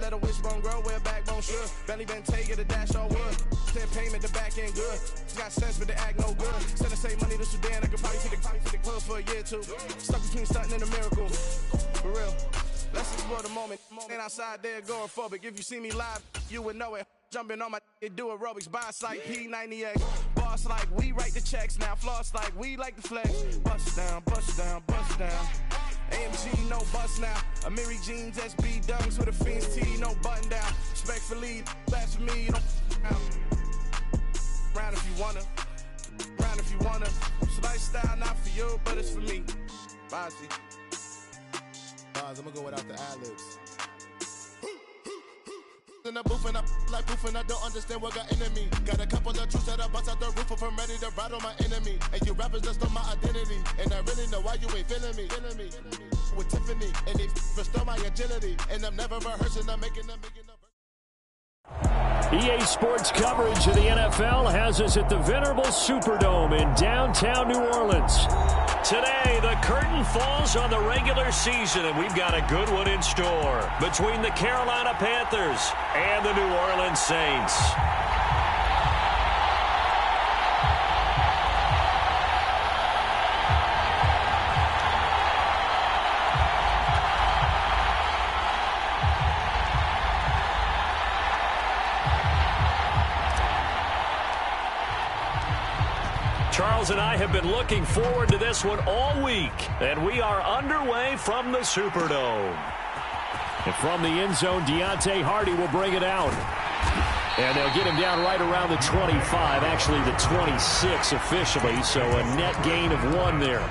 let a wishbone grow where a backbone should. Belly been taking the dash all wood. 10 payment, the back end good. Got sense, but the act no good. Send to save money to Sudan, I could probably take the club for a year or two. Stuck between stunting and a miracle. For real. Let's explore the moment. Ain't outside there agoraphobic. If you see me live, you would know it. Jumping on my do aerobics. Boss like P90X. Boss like we write the checks. Now floss like we like the flex. Bust down, bust down, bust down. AMG, no bust now. Amiri jeans, SB dunks with a Fiends T, no button down. Respectfully, that's for me, you don't round if you wanna. Round if you wanna. It's lifestyle, not for you, but it's for me. Bossy. I'm gonna go without the ad-libs. In the booth and I like proof and I don't understand what got into me. Got a couple of truths that I bust out the roof if I'm ready to ride on my enemy. And you rappers just on my identity. And I really know why you ain't feeling me. With Tiffany and they restore my agility. And I'm never rehearsing, I'm making them big enough. EA Sports coverage of the NFL has us at the venerable Superdome in downtown New Orleans. Today, the curtain falls on the regular season, and we've got a good one in store between the Carolina Panthers and the New Orleans Saints. Charles and I have been looking forward to this one all week, and we are underway from the Superdome. And from the end zone, Deontay Hardy will bring it out. And they'll get him down right around the 25, actually the 26 officially, so a net gain of 1 there.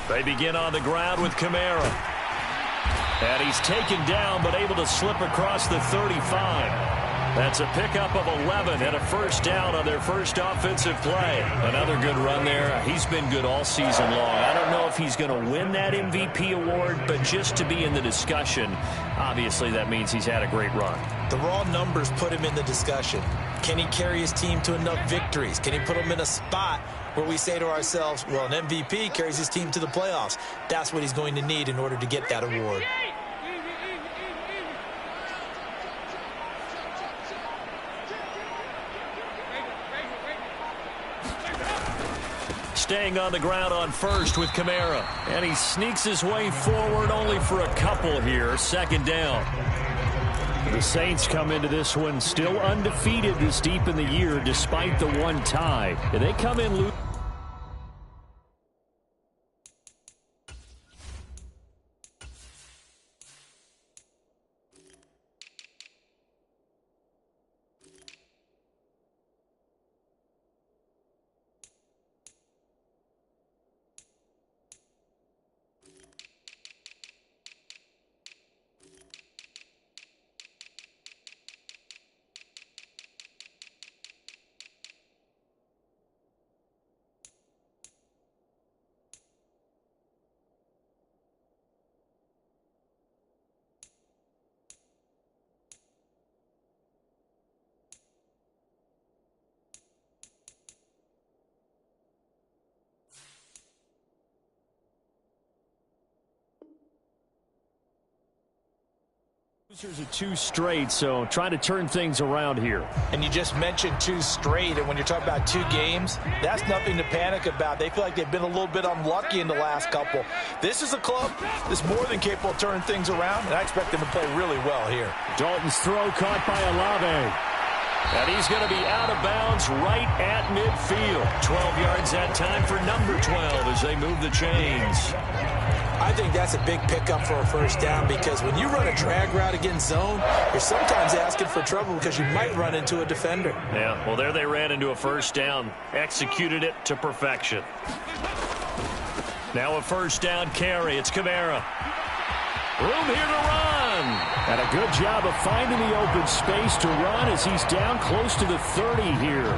They begin on the ground with Kamara. And he's taken down but able to slip across the 35. That's a pickup of 11 and a first down on their first offensive play. Another good run there. He's been good all season long. I don't know if he's going to win that MVP award, but just to be in the discussion, obviously that means he's had a great run. The raw numbers put him in the discussion. Can he carry his team to enough victories? Can he put them in a spot where we say to ourselves, well, an MVP carries his team to the playoffs? That's what he's going to need in order to get that award. Staying on the ground on first with Kamara. And he sneaks his way forward only for a couple here. Second down. The Saints come into this one still undefeated this deep in the year despite the one tie. They come in loose. Losers are 2 straight, so trying to turn things around here. And you just mentioned 2 straight, and when you're talking about 2 games, that's nothing to panic about. They feel like they've been a little bit unlucky in the last couple. This is a club that's more than capable of turning things around, and I expect them to play really well here. Dalton's throw caught by Olave. And he's going to be out of bounds right at midfield. 12 yards that time for number 12 as they move the chains. I I think that's a big pickup for a first down because when you run a drag route against zone, you're sometimes asking for trouble because you might run into a defender. Yeah, well, there they ran into a first down. Executed it to perfection. Now a first down carry. It's Kamara. Room here to run. And a good job of finding the open space to run as he's down close to the 30 here.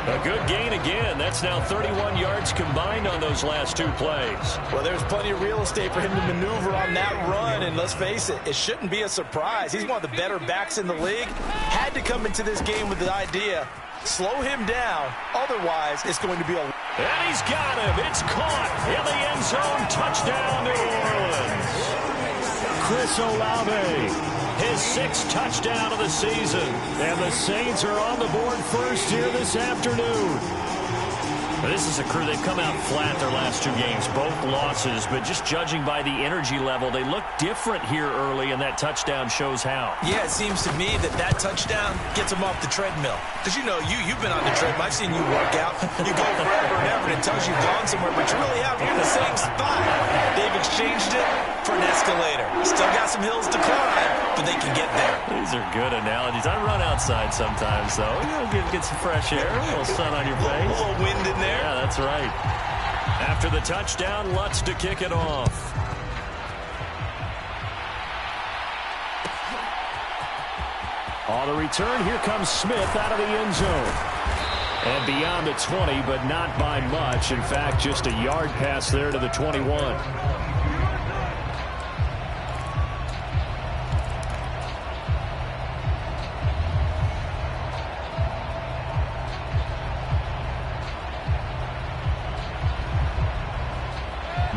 A good gain again. That's now 31 yards combined on those last 2 plays. Well, there's plenty of real estate for him to maneuver on that run, and let's face it, it shouldn't be a surprise. He's one of the better backs in the league. Had to come into this game with the idea, slow him down, otherwise it's going to be a... And he's got him. It's caught in the end zone. Touchdown, New Orleans. Chris Olave, his 6th touchdown of the season. And the Saints are on the board first here this afternoon. This is a crew. They've come out flat their last 2 games, both losses, but just judging by the energy level, they look different here early, and that touchdown shows how. Yeah, it seems to me that touchdown gets them off the treadmill. Because, you know, you've been on the treadmill. I've seen you work out. You go forever and ever, and it tells you've gone somewhere, but you really have. You're in the same spot. They've exchanged it for an escalator. Still got some hills to climb, but they can get there. These are good analogies. I run outside sometimes, though. You know, get some fresh air, a little sun on your face. A little wind in there. Yeah, that's right. After the touchdown, Lutz to kick it off. On the return, here comes Smith out of the end zone. And beyond the 20, but not by much. In fact, just a yard pass there to the 21.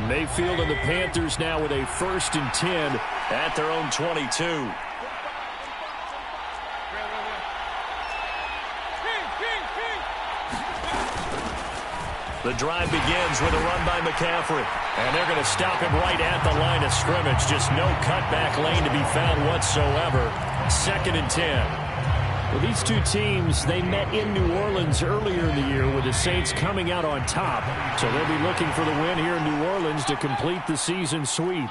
Mayfield and the Panthers now with a 1st and 10 at their own 22. The drive begins with a run by McCaffrey. And they're going to stop him right at the line of scrimmage. Just no cutback lane to be found whatsoever. 2nd and 10. Well, these 2 teams, they met in New Orleans earlier in the year with the Saints coming out on top. So they'll be looking for the win here in New Orleans to complete the season sweep.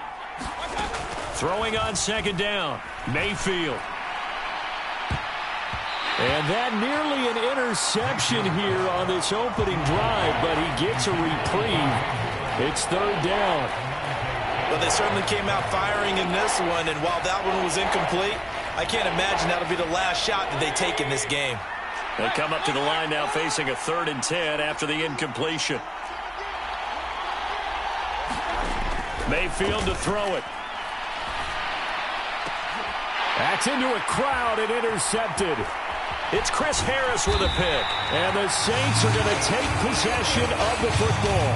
Throwing on 2nd down, Mayfield. And that nearly an interception here on this opening drive, but he gets a reprieve. It's 3rd down. Well, they certainly came out firing in this one, and while that one was incomplete, I can't imagine that'll be the last shot that they take in this game. They come up to the line now facing a 3rd and 10 after the incompletion. Mayfield to throw it. That's into a crowd and intercepted. It's Chris Harris with a pick. And the Saints are going to take possession of the football.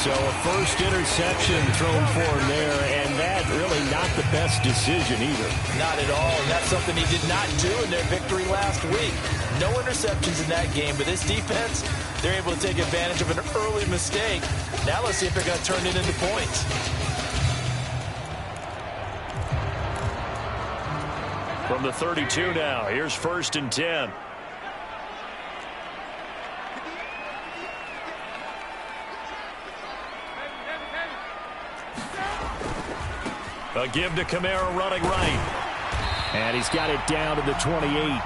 So a first interception thrown for him there, and that really not the best decision either. Not at all, and that's something he did not do in their victory last week. No interceptions in that game, but this defense, they're able to take advantage of an early mistake. Now let's see if they're going to turn it into points. From the 32 now, here's 1st and 10. A give to Kamara running right. And he's got it down to the 28.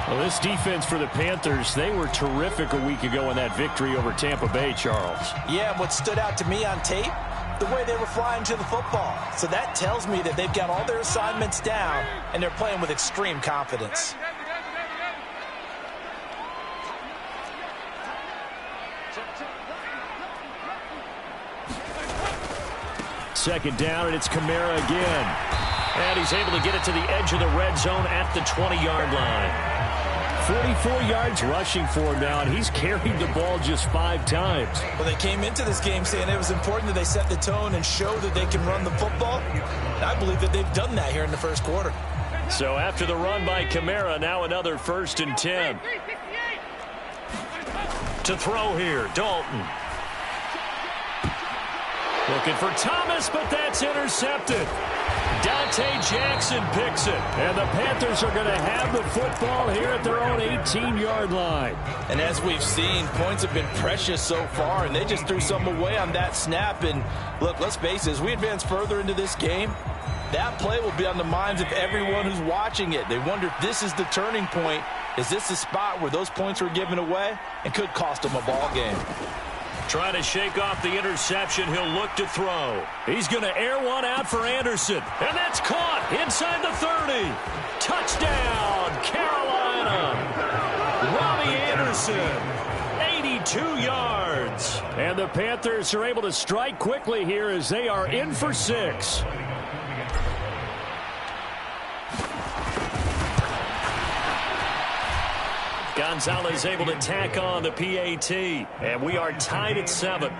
Well, this defense for the Panthers, they were terrific a week ago in that victory over Tampa Bay, Charles. Yeah, and what stood out to me on tape, the way they were flying to the football. So that tells me that they've got all their assignments down, and they're playing with extreme confidence. Second down, and it's Kamara again. And he's able to get it to the edge of the red zone at the 20-yard line. 44 yards rushing for him now, and he's carried the ball just 5 times. Well, they came into this game saying it was important that they set the tone and show that they can run the football. And I believe that they've done that here in the first quarter. So after the run by Kamara, now another 1st and 10. To throw here, Dalton. Looking for Thomas, but that's intercepted. Dante Jackson picks it. And the Panthers are going to have the football here at their own 18-yard line. And as we've seen, points have been precious so far, and they just threw some away on that snap. And look, let's face it, as we advance further into this game, that play will be on the minds of everyone who's watching it. They wonder if this is the turning point. Is this the spot where those points were given away and could cost them a ball game? Trying to shake off the interception. He'll look to throw. He's going to air one out for Anderson. And that's caught inside the 30. Touchdown, Carolina. Robbie Anderson, 82 yards. And the Panthers are able to strike quickly here as they are in for 6. Gonzalez able to tack on the PAT, and we are tied at 7.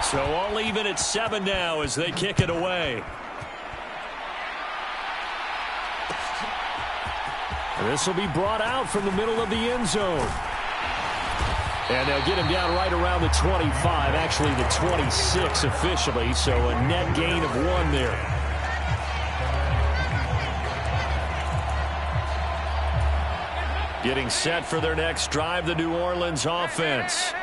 So all even at 7 now as they kick it away. This will be brought out from the middle of the end zone. And they'll get him down right around the 25, actually the 26 officially, so a net gain of 1 there. Getting set for their next drive, the New Orleans offense.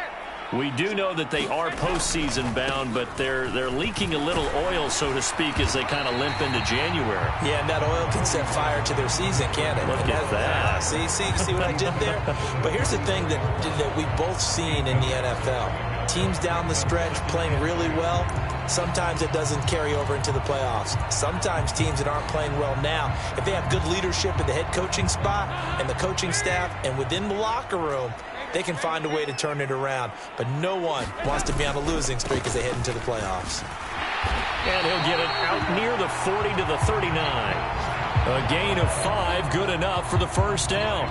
We do know that they are postseason bound, but they're leaking a little oil, so to speak, as they kind of limp into January. Yeah, and that oil can set fire to their season, can't it? Look at that. See what I did there? But here's the thing that we've both seen in the NFL. Teams down the stretch playing really well. Sometimes it doesn't carry over into the playoffs. Sometimes teams that aren't playing well now, if they have good leadership in the head coaching spot and the coaching staff and within the locker room, they can find a way to turn it around. But no one wants to be on a losing streak as they head into the playoffs. And he'll get it out near the 40 to the 39. A gain of 5, good enough for the first down.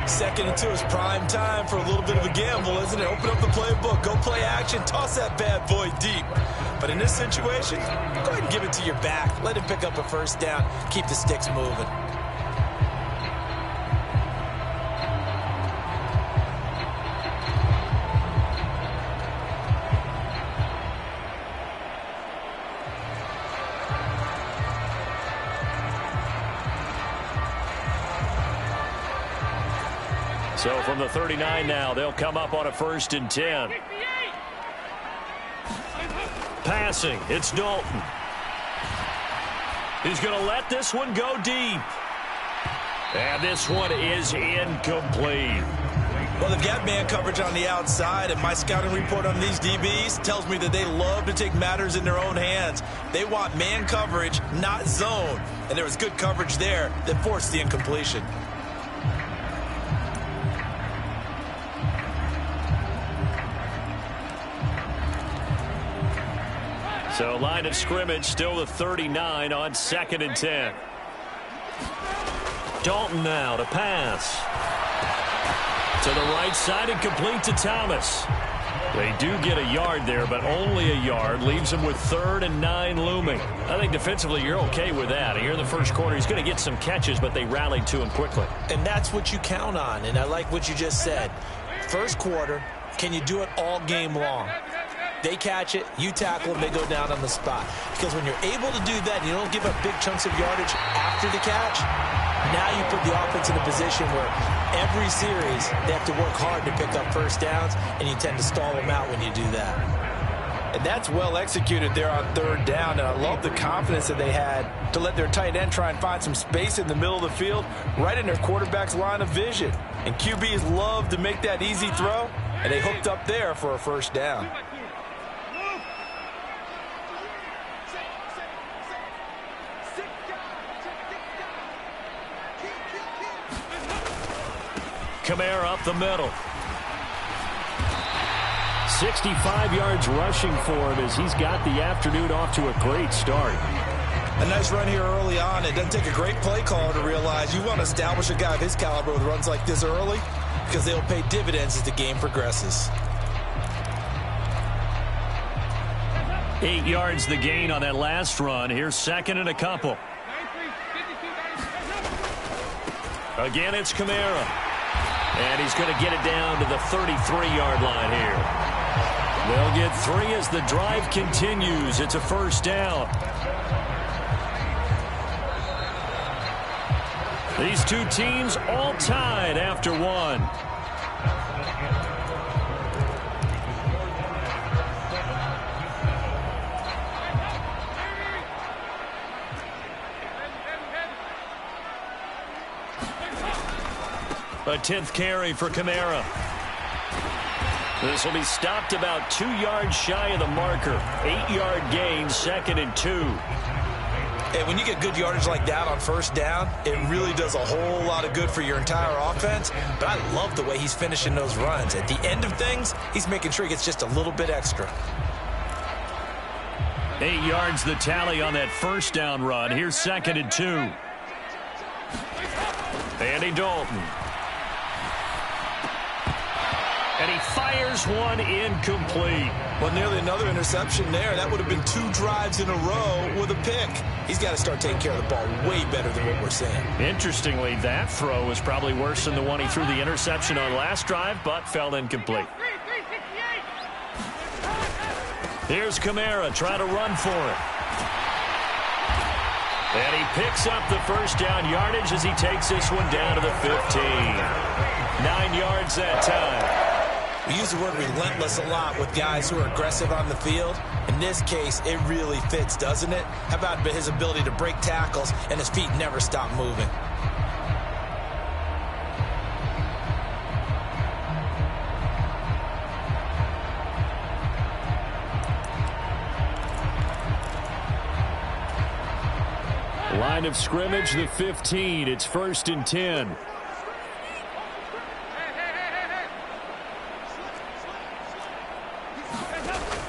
2nd and 2 is prime time for a little bit of a gamble, isn't it? Open up the playbook, go play action, toss that bad boy deep. But in this situation, go ahead and give it to your back. Let him pick up a first down. Keep the sticks moving. So from the 39 now, they'll come up on a 1st and 10. Passing, it's Dalton. He's going to let this one go deep. And this one is incomplete. Well, they've got man coverage on the outside, and my scouting report on these DBs tells me that they love to take matters in their own hands. They want man coverage, not zone. And there was good coverage there that forced the incompletion. So line of scrimmage still the 39 on 2nd and 10. Dalton now to pass. To the right side and complete to Thomas. They do get a yard there, but only a yard. Leaves him with 3rd and 9 looming. I think defensively you're okay with that. Here in the first quarter, he's going to get some catches, but they rallied to him quickly. And that's what you count on, and I like what you just said. First quarter, can you do it all game long? They catch it, you tackle them, they go down on the spot. Because when you're able to do that, and you don't give up big chunks of yardage after the catch, now you put the offense in a position where every series they have to work hard to pick up first downs, and you tend to stall them out when you do that. And that's well executed there on 3rd down, and I love the confidence that they had to let their tight end try and find some space in the middle of the field, right in their quarterback's line of vision. And QBs love to make that easy throw, and they hooked up there for a first down. Kamara up the middle. 65 yards rushing for him as he's got the afternoon off to a great start. A nice run here early on. It doesn't take a great play caller to realize you want to establish a guy of his caliber with runs like this early because they'll pay dividends as the game progresses. 8 yards the gain on that last run. Here's 2nd and a couple. Again, it's Kamara. And he's going to get it down to the 33-yard line here. They'll get 3 as the drive continues. It's a first down. These two teams all tied after one. A 10th carry for Kamara. This will be stopped about 2 yards shy of the marker. 8-yard gain, 2nd and 2. And when you get good yardage like that on first down, it really does a whole lot of good for your entire offense. But I love the way he's finishing those runs. At the end of things, he's making sure he gets just a little bit extra. 8 yards the tally on that first down run. Here's 2nd and 2. Andy Dalton. And he fires one incomplete. Well, nearly another interception there. That would have been 2 drives in a row with a pick. He's got to start taking care of the ball way better than what we're seeing. Interestingly, that throw was probably worse than the one he threw the interception on last drive, but fell incomplete. Here's Kamara trying to run for it. And he picks up the first down yardage as he takes this one down to the 15. 9 yards that time. We use the word relentless a lot with guys who are aggressive on the field. In this case, it really fits, doesn't it? How about his ability to break tackles and his feet never stop moving? Line of scrimmage, the 15. It's 1st and 10.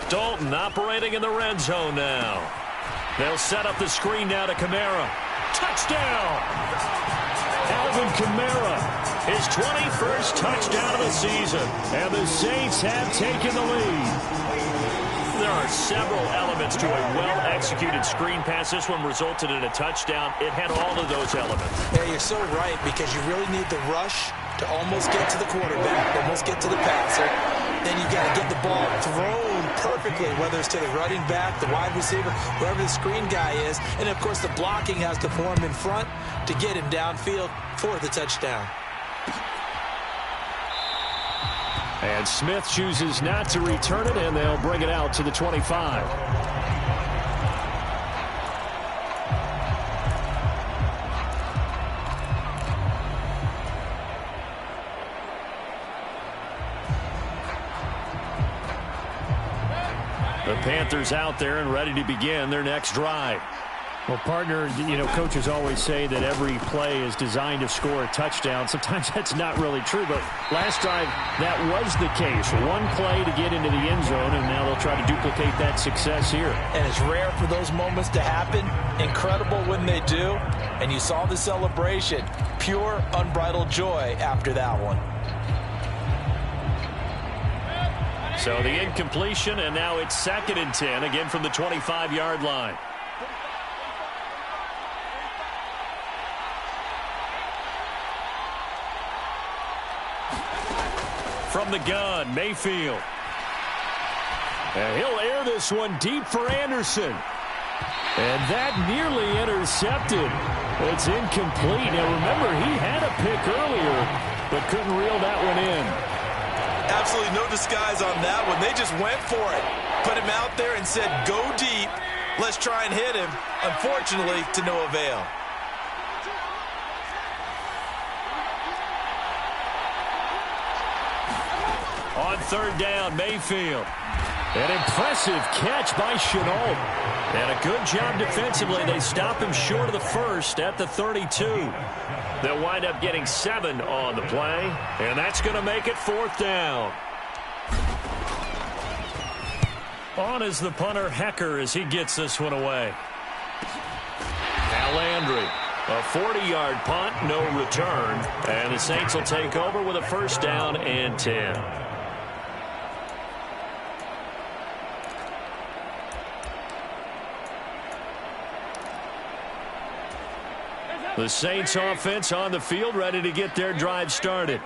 Dalton operating in the red zone now. They'll set up the screen now to Kamara. Touchdown! Alvin Kamara, his 21st touchdown of the season. And the Saints have taken the lead. There are several elements to a well-executed screen pass. This one resulted in a touchdown. It had all of those elements. Yeah, you're so right, because you really need the rush to almost get to the quarterback, almost get to the passer. Then you got to get the ball thrown perfectly, whether it's to the running back, the wide receiver, wherever the screen guy is. And, of course, the blocking has to form in front to get him downfield for the touchdown. And Smith chooses not to return it, and they'll bring it out to the 25. The Panthers out there and ready to begin their next drive. Well, partner, coaches always say that every play is designed to score a touchdown. Sometimes that's not really true, but last drive, that was the case. One play to get into the end zone, and now they'll try to duplicate that success here. And it's rare for those moments to happen. Incredible when they do. And you saw the celebration. Pure, unbridled joy after that one. So the incompletion, and now it's 2nd and 10, again from the 25-yard line. From the gun, Mayfield. And he'll air this one deep for Anderson. And that nearly intercepted. It's incomplete. Now remember, he had a pick earlier, but couldn't reel that one in. Absolutely no disguise on that one. They just went for it. Put him out there and said, go deep. Let's try and hit him. Unfortunately, to no avail. On 3rd down, Mayfield. An impressive catch by Chenault. And a good job defensively. They stop him short of the first at the 32. They'll wind up getting 7 on the play. And that's going to make it 4th down. On is the punter, Hecker, as he gets this one away. Now Landry. A 40-yard punt, no return. And the Saints will take over with a 1st down and 10. The Saints offense on the field, ready to get their drive started.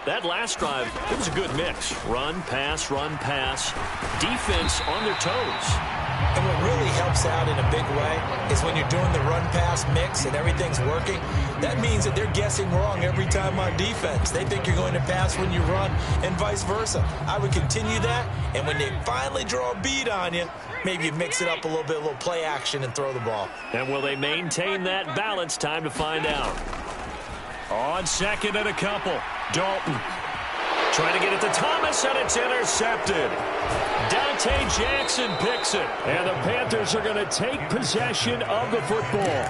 that last drive, it was a good mix. Run, pass, defense on their toes. And what really helps out in a big way is when you're doing the run-pass mix and everything's working, that means that they're guessing wrong every time on defense. They think you're going to pass when you run and vice versa. I would continue that, and when they finally draw a bead on you, maybe you mix it up a little play action and throw the ball. And will they maintain that balance? Time to find out. On second and a couple, Dalton trying to get it to Thomas, and it's intercepted. Dante Jackson picks it, and the Panthers are going to take possession of the football.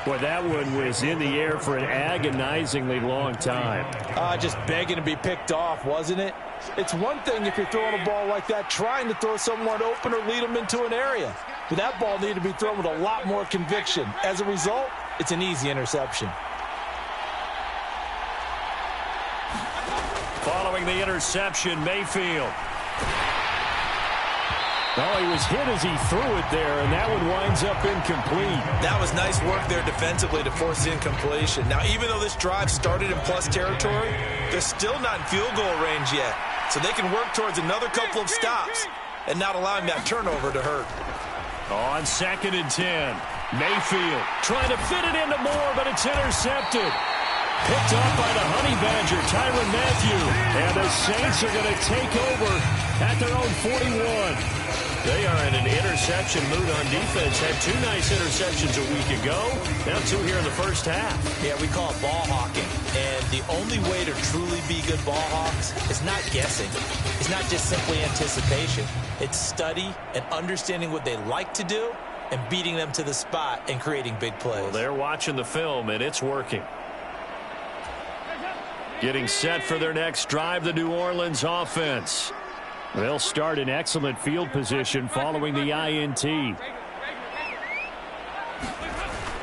Boy, that one was in the air for an agonizingly long time. Just begging to be picked off, wasn't it? It's one thing if you're throwing a ball like that, trying to throw someone open or lead them into an area. But that ball needed to be thrown with a lot more conviction. As a result, it's an easy interception. Following the interception, Mayfield. Oh, he was hit as he threw it there, and that one winds up incomplete. That was nice work there defensively to force the incompletion. Now, even though this drive started in plus territory, they're still not in field goal range yet. So they can work towards another couple of stops and not allowing that turnover to hurt. On second and 10, Mayfield trying to fit it into Moore, but it's intercepted. Picked up by the Honey Badger, Tyrann Mathieu. And the Saints are going to take over at their own 41. They are in an interception mood on defense. Had two nice interceptions a week ago. Now two here in the first half. Yeah, we call it ball hawking. And the only way to truly be good ball hawks is not guessing. It's not just simply anticipation. It's study and understanding what they like to do and beating them to the spot and creating big plays. Well, they're watching the film, and it's working. Getting set for their next drive, the New Orleans offense. They'll start in excellent field position following the INT.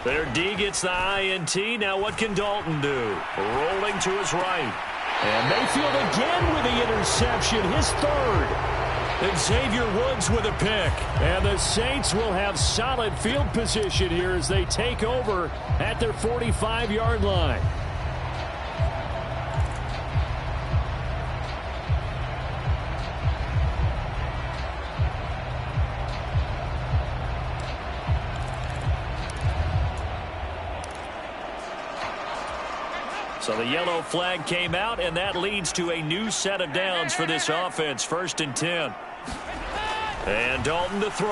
Their D gets the INT. Now what can Dalton do? Rolling to his right. And Mayfield again with the interception, his third. And Xavier Woods with a pick. And the Saints will have solid field position here as they take over at their 45-yard line. So the yellow flag came out, and that leads to a new set of downs for this offense. First and 10. And Dalton to throw.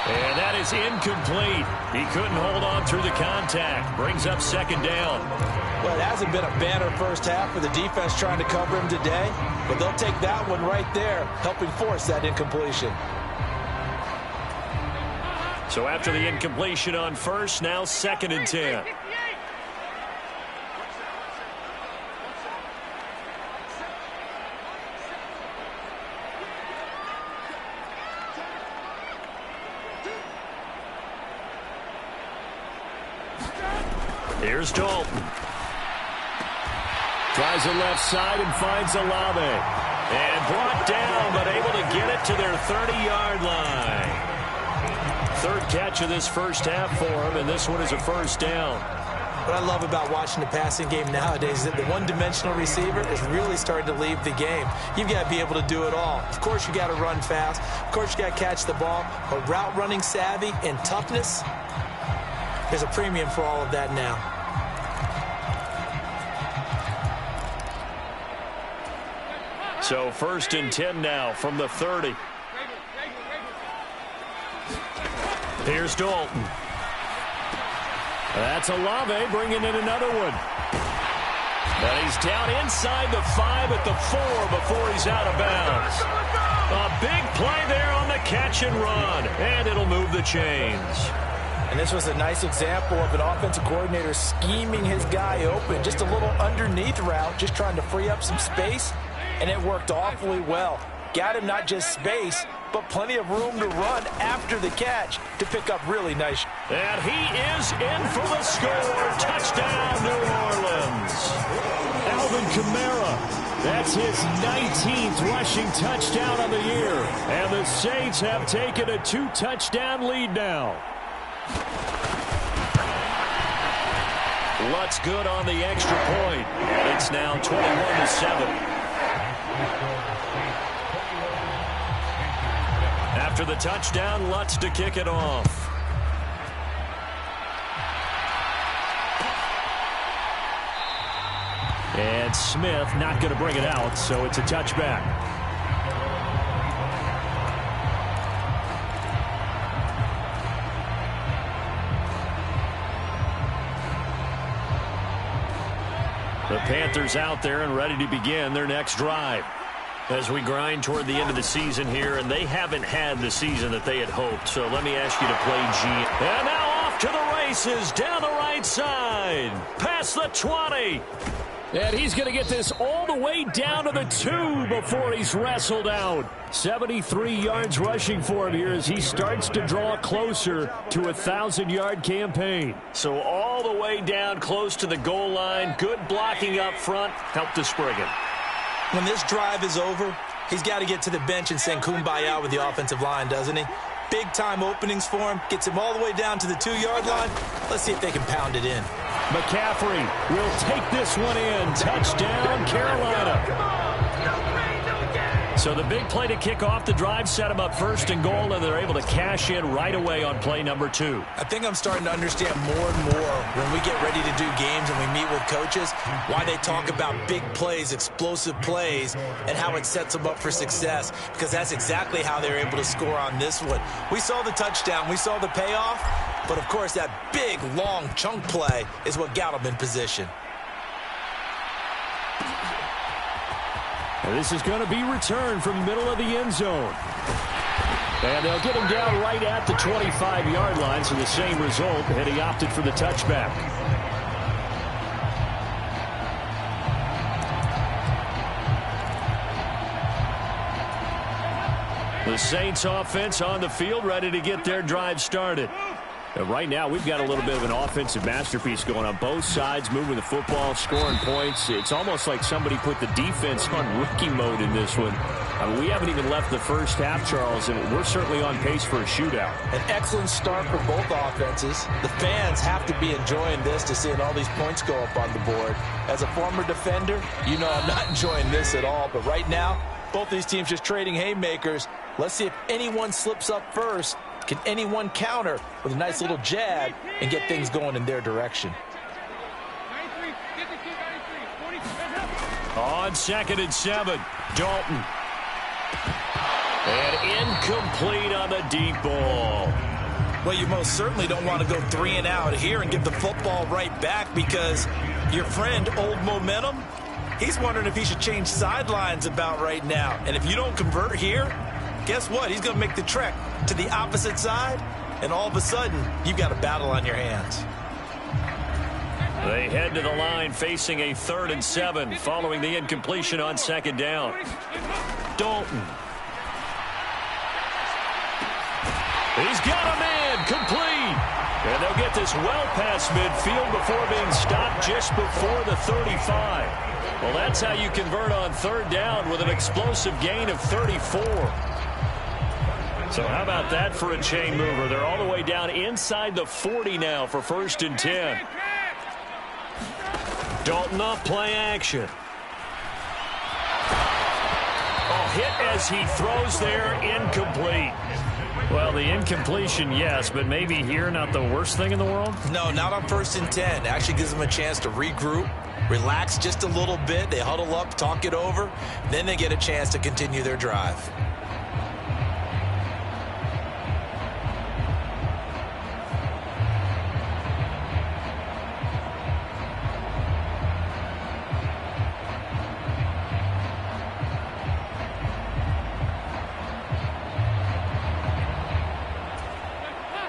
And that is incomplete. He couldn't hold on through the contact. Brings up second down. Well, it hasn't been a banner first half for the defense trying to cover him today, but they'll take that one right there, helping force that incompletion. So after the incompletion on first, now second and 10. Here's Dalton. Tries the left side and finds Olave. And brought down, but able to get it to their 30-yard line. Third catch of this first half for him, and this one is a first down. What I love about watching the passing game nowadays is that the one-dimensional receiver is really starting to leave the game. You've got to be able to do it all. Of course, you got to run fast. Of course, you got to catch the ball. But route running savvy and toughness, there's a premium for all of that now. So first and 10 now from the 30. Here's Dalton. That's Olave bringing in another one. But he's down inside the 5 at the 4 before he's out of bounds. A big play there on the catch and run. And it'll move the chains. And this was a nice example of an offensive coordinator scheming his guy open. Just a little underneath route, just trying to free up some space. And it worked awfully well. Got him not just space, but plenty of room to run after the catch to pick up really nice. And he is in for the score. Touchdown, New Orleans. Alvin Kamara. That's his 19th rushing touchdown of the year. And the Saints have taken a 2-touchdown lead now. Lutz good on the extra point. And it's now 21-7. After the touchdown, Lutz to kick it off. And Smith not going to bring it out, so it's a touchback. The Panthers out there and ready to begin their next drive. As we grind toward the end of the season here, and they haven't had the season that they had hoped. So let me ask you to play G. And now off to the races down the right side. Past the 20. And he's going to get this all the way down to the 2 before he's wrestled out. 73 yards rushing for him here as he starts to draw closer to a 1,000-yard campaign. So all the way down close to the goal line. Good blocking up front. Helped to spring him. When this drive is over, he's got to get to the bench and sing Kumbaya with the offensive line, doesn't he? Big-time openings for him. Gets him all the way down to the 2-yard line. Let's see if they can pound it in. McCaffrey will take this one in. Touchdown, Carolina. So the big play to kick off the drive set them up first and goal, and they're able to cash in right away on play number 2. I think I'm starting to understand more and more when we get ready to do games and we meet with coaches why they talk about big plays, explosive plays, and how it sets them up for success, because that's exactly how they're able to score on this one. We saw the touchdown. We saw the payoff. But, of course, that big, long chunk play is what got them in position. And this is going to be returned from the middle of the end zone. And they'll get him down right at the 25-yard line, so the same result, and he opted for the touchback. The Saints offense on the field, ready to get their drive started. Right now, we've got a little bit of an offensive masterpiece going on both sides, moving the football, scoring points. It's almost like somebody put the defense on rookie mode in this one. We haven't even left the first half, Charles, and we're certainly on pace for a shootout. An excellent start for both offenses. The fans have to be enjoying this to seeing all these points go up on the board. As a former defender, you know I'm not enjoying this at all. But right now, both these teams just trading haymakers. Let's see if anyone slips up first. Can anyone counter with a nice little jab and get things going in their direction? On 2nd and 7, Dalton. And incomplete on the deep ball. Well, you most certainly don't want to go 3 and out here and give the football right back, because your friend, Old Momentum, he's wondering if he should change sidelines about right now. And if you don't convert here, guess what? He's going to make the trek to the opposite side, and all of a sudden, you've got a battle on your hands. They head to the line facing a 3rd and 7 following the incompletion on 2nd down. Dalton. He's got a man complete. And they'll get this well past midfield before being stopped just before the 35. Well, that's how you convert on 3rd down with an explosive gain of 34. So how about that for a chain mover? They're all the way down inside the 40 now for 1st and 10. Dalton off play action. Oh, hit as he throws there, incomplete. Well, the incompletion, yes, but maybe here not the worst thing in the world? No, not on 1st and 10. Actually gives them a chance to regroup, relax just a little bit. They huddle up, talk it over. Then they get a chance to continue their drive.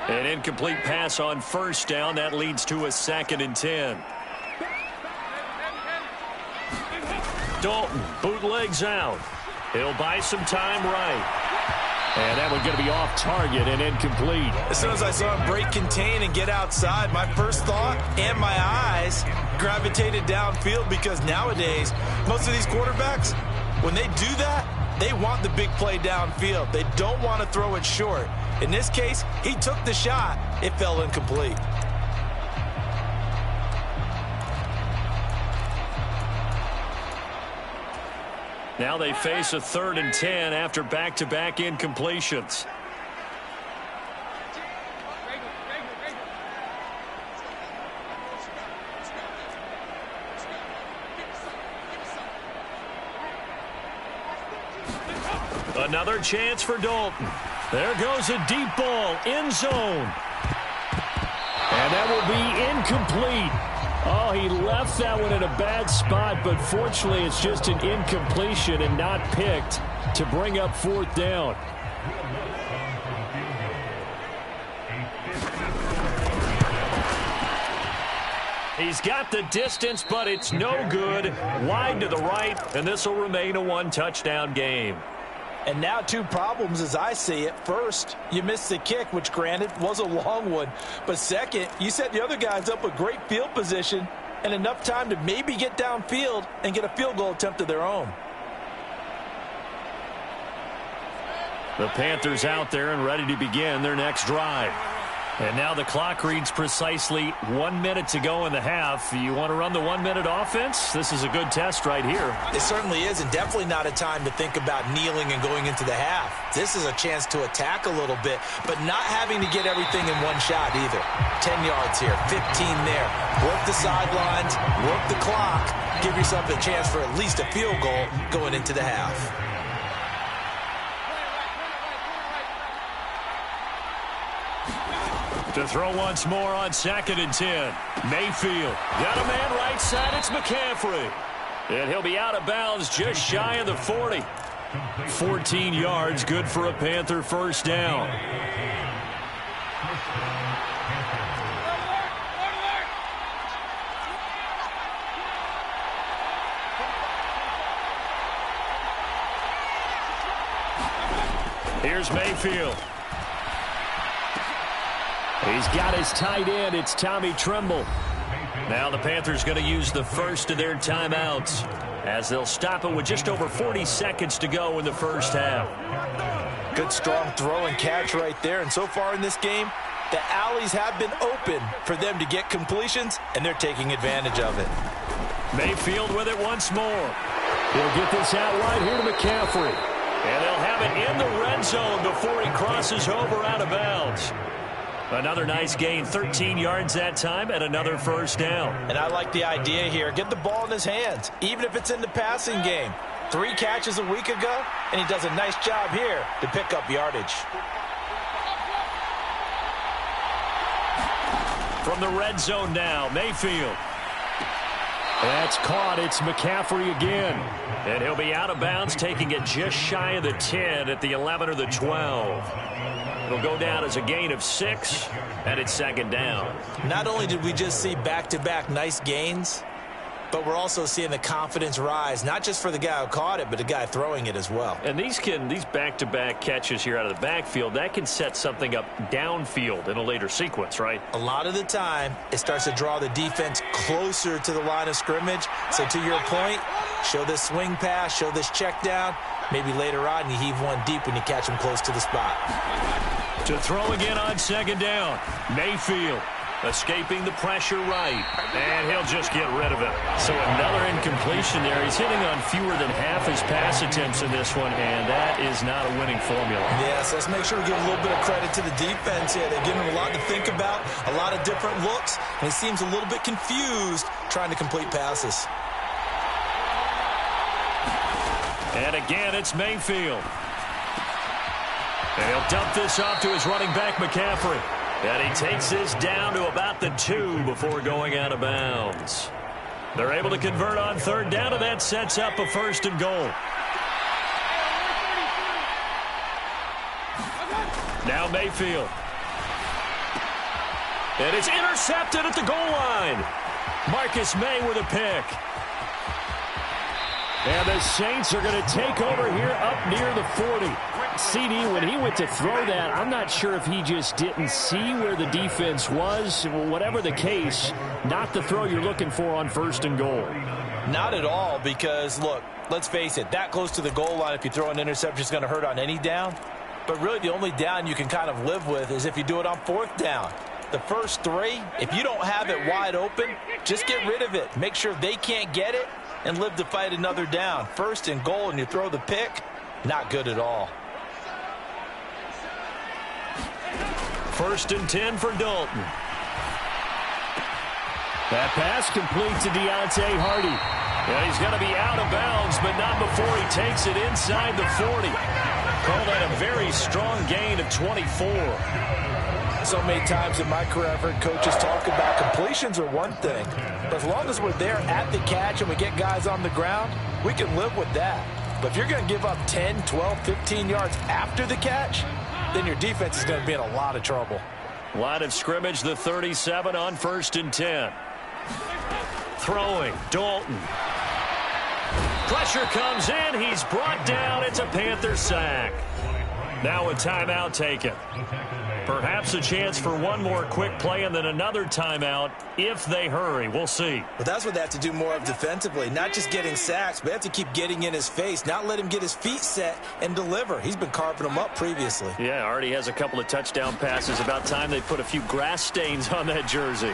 An incomplete pass on 1st down. That leads to a 2nd and 10. Dalton bootlegs out. He'll buy some time right. And that one's going to be off target and incomplete. As soon as I saw him break contain and get outside, my first thought and my eyes gravitated downfield, because nowadays, most of these quarterbacks, when they do that, they want the big play downfield. They don't want to throw it short. In this case, he took the shot. It fell incomplete. Now they face a 3rd and 10 after back-to-back incompletions. Another chance for Dalton. There goes a deep ball, end zone. And that will be incomplete. Oh, he left that one in a bad spot, but fortunately it's just an incompletion and not picked to bring up 4th down. He's got the distance, but it's no good. Wide to the right, and this will remain a 1-touchdown game. And now 2 problems as I see it. First, you missed the kick, which granted was a long one. But second, you set the other guys up with great field position and enough time to maybe get downfield and get a field goal attempt of their own. The Panthers out there and ready to begin their next drive. And now the clock reads precisely 1 minute to go in the half. You want to run the 1-minute offense? This is a good test right here. It certainly is, and definitely not a time to think about kneeling and going into the half. This is a chance to attack a little bit, but not having to get everything in one shot either. 10 yards here, 15 there. Work the sidelines, work the clock. Give yourself a chance for at least a field goal going into the half. To throw once more on 2nd and 10. Mayfield. Got a man right side. It's McCaffrey. And he'll be out of bounds just shy of the 40. 14 yards. Good for a Panther first down. Here's Mayfield. He's got his tight end. It's Tommy Tremble. Now the Panthers going to use the first of their timeouts as they'll stop it with just over 40 seconds to go in the first half. Good strong throw and catch right there. And so far in this game, the alleys have been open for them to get completions, and they're taking advantage of it. Mayfield with it once more. He'll get this out right here to McCaffrey. And they'll have it in the red zone before he crosses over out of bounds. Another nice gain, 13 yards that time, and another first down. And I like the idea here. Get the ball in his hands, even if it's in the passing game. 3 catches a week ago, and he does a nice job here to pick up yardage. From the red zone now, Mayfield. That's caught. It's McCaffrey again. And he'll be out of bounds, taking it just shy of the 10 at the 11 or the 12. It'll go down as a gain of 6, and it's 2nd down. Not only did we just see back-to-back nice gains, but we're also seeing the confidence rise, not just for the guy who caught it, but the guy throwing it as well. And these back-to-back catches here out of the backfield, that can set something up downfield in a later sequence, right? A lot of the time, it starts to draw the defense closer to the line of scrimmage. So to your point, show this swing pass, show this check down. Maybe later on you heave one deep when you catch him close to the spot. To throw again on 2nd down, Mayfield. Escaping the pressure right, and he'll just get rid of it. So another incompletion there. He's hitting on fewer than half his pass attempts in this one, and that is not a winning formula. Yes, let's make sure we give a little bit of credit to the defense here. They're giving him a lot to think about, a lot of different looks, and he seems a little bit confused trying to complete passes. And again, it's Mayfield. And he'll dump this off to his running back, McCaffrey. And he takes this down to about the 2 before going out of bounds. They're able to convert on 3rd down, and that sets up a 1st and goal. Now Mayfield. And it's intercepted at the goal line. Marcus May with a pick. And the Saints are going to take over here up near the 40. CD, when he went to throw that, I'm not sure if he just didn't see where the defense was. Whatever the case, not the throw you're looking for on 1st and goal. Not at all, because, look, let's face it, that close to the goal line, if you throw an interception, is going to hurt on any down. But really, the only down you can kind of live with is if you do it on 4th down. The first 3, if you don't have it wide open, just get rid of it. Make sure they can't get it, and live to fight another down. First and goal, and you throw the pick. Not good at all. First and 10 for Dalton. That pass complete to Deontay Hardy. And he's going to be out of bounds, but not before he takes it inside the 40. Call that a very strong gain of 24. So many times in my career, I've heard coaches talk about completions are one thing. But as long as we're there at the catch and we get guys on the ground, we can live with that. But if you're going to give up 10, 12, 15 yards after the catch, then your defense is going to be in a lot of trouble. Line of scrimmage, the 37 on first and 10. Throwing, Dalton. Pressure comes in. He's brought down. It's a Panther sack. Now a timeout taken. Perhaps a chance for one more quick play and then another timeout if they hurry. We'll see. Well, that's what they have to do more of defensively. Not just getting sacks, but they have to keep getting in his face. Not let him get his feet set and deliver. He's been carving them up previously. Yeah, already has a couple of touchdown passes. About time they put a few grass stains on that jersey.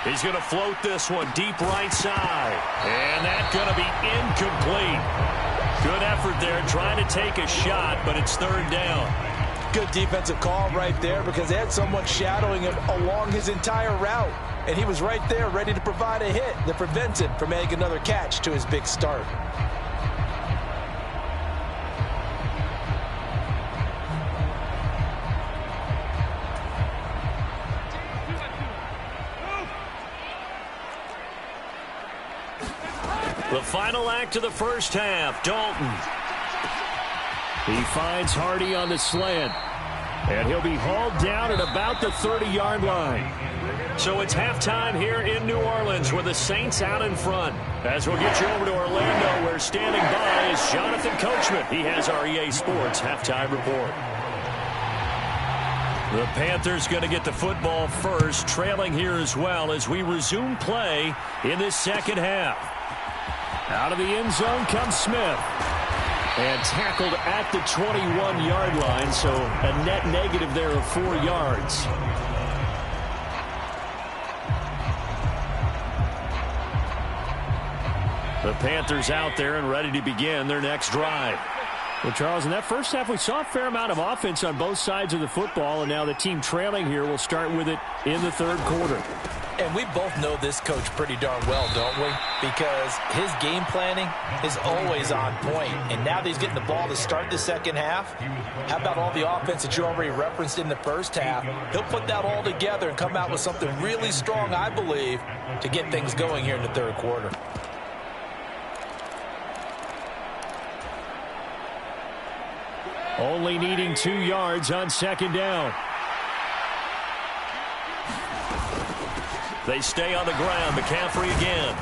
He's going to float this one deep right side. And that's going to be incomplete. Good effort there trying to take a shot, but it's third down. Good defensive call right there because they had someone shadowing him along his entire route. And he was right there ready to provide a hit that prevents him from making another catch to his big start. The final act of the first half, Dalton. He finds Hardy on the slant. And he'll be hauled down at about the 30-yard line. So it's halftime here in New Orleans with the Saints out in front. As we'll get you over to Orlando, where standing by is Jonathan Coachman. He has our EA Sports halftime report. The Panthers going to get the football first, trailing here as well as we resume play in this second half. Out of the end zone comes Smith. And tackled at the 21-yard line, so a net negative there of 4 yards. The Panthers out there and ready to begin their next drive. Well, Charles, in that first half, we saw a fair amount of offense on both sides of the football, and now the team trailing here will start with it in the third quarter. And we both know this coach pretty darn well, don't we? Because his game planning is always on point. And now that he's getting the ball to start the second half, how about all the offense that you already referenced in the first half? He'll put that all together and come out with something really strong, I believe, to get things going here in the third quarter. Only needing 2 yards on second down. They stay on the ground. McCaffrey again.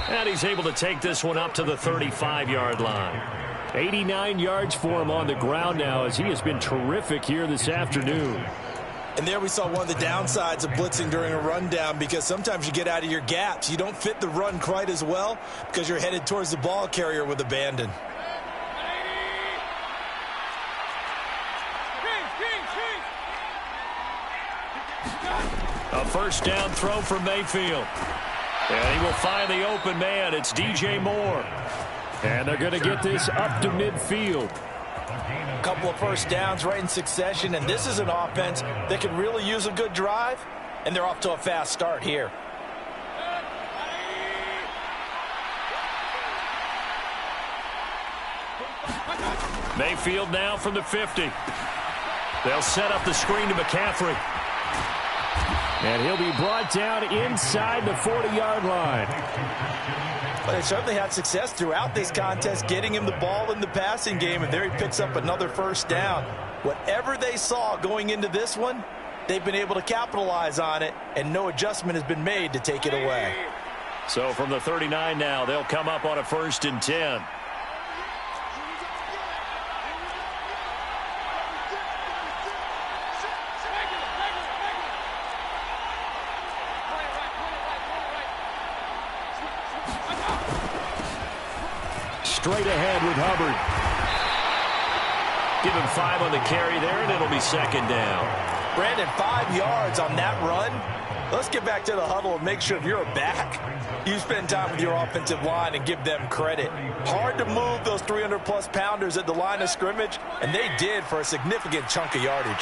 And he's able to take this one up to the 35-yard line. 89 yards for him on the ground now as he has been terrific here this afternoon. And there we saw one of the downsides of blitzing during a rundown because sometimes you get out of your gaps. You don't fit the run quite as well because you're headed towards the ball carrier with abandon. A first down throw for Mayfield. And he will find the open man. It's DJ Moore. And they're going to get this up to midfield. A couple of first downs right in succession, and this is an offense that could really use a good drive, and they're off to a fast start here. Mayfield now from the 50. They'll set up the screen to McCaffrey. And he'll be brought down inside the 40-yard line. But they certainly had success throughout this contest, getting him the ball in the passing game, and there he picks up another first down. Whatever they saw going into this one, they've been able to capitalize on it, and no adjustment has been made to take it away. So from the 39 now, they'll come up on a first and 10. Straight ahead with Hubbard. Give him 5 on the carry there, and it'll be second down. Brandon, 5 yards on that run. Let's get back to the huddle and make sure if you're a back, you spend time with your offensive line and give them credit. Hard to move those 300-plus pounders at the line of scrimmage, and they did for a significant chunk of yardage.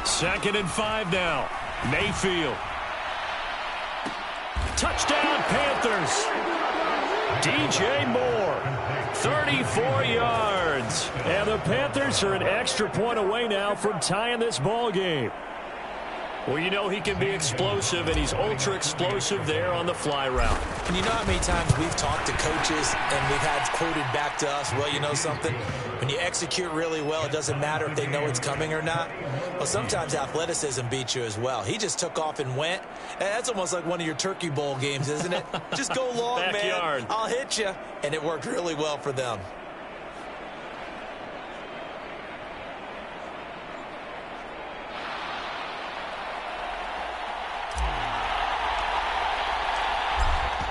2nd and 5 now. Mayfield. Touchdown, Panthers. DJ Moore, 34 yards. And the Panthers are an extra point away now from tying this ball game. Well, you know he can be explosive, and he's ultra-explosive there on the fly route. And you know how many times we've talked to coaches and we've had quoted back to us, well, you know something? When you execute really well, it doesn't matter if they know it's coming or not. Well, sometimes athleticism beats you as well. He just took off and went. And that's almost like one of your Turkey Bowl games, isn't it? Just go long, Backyard. man. I'll hit you. And it worked really well for them.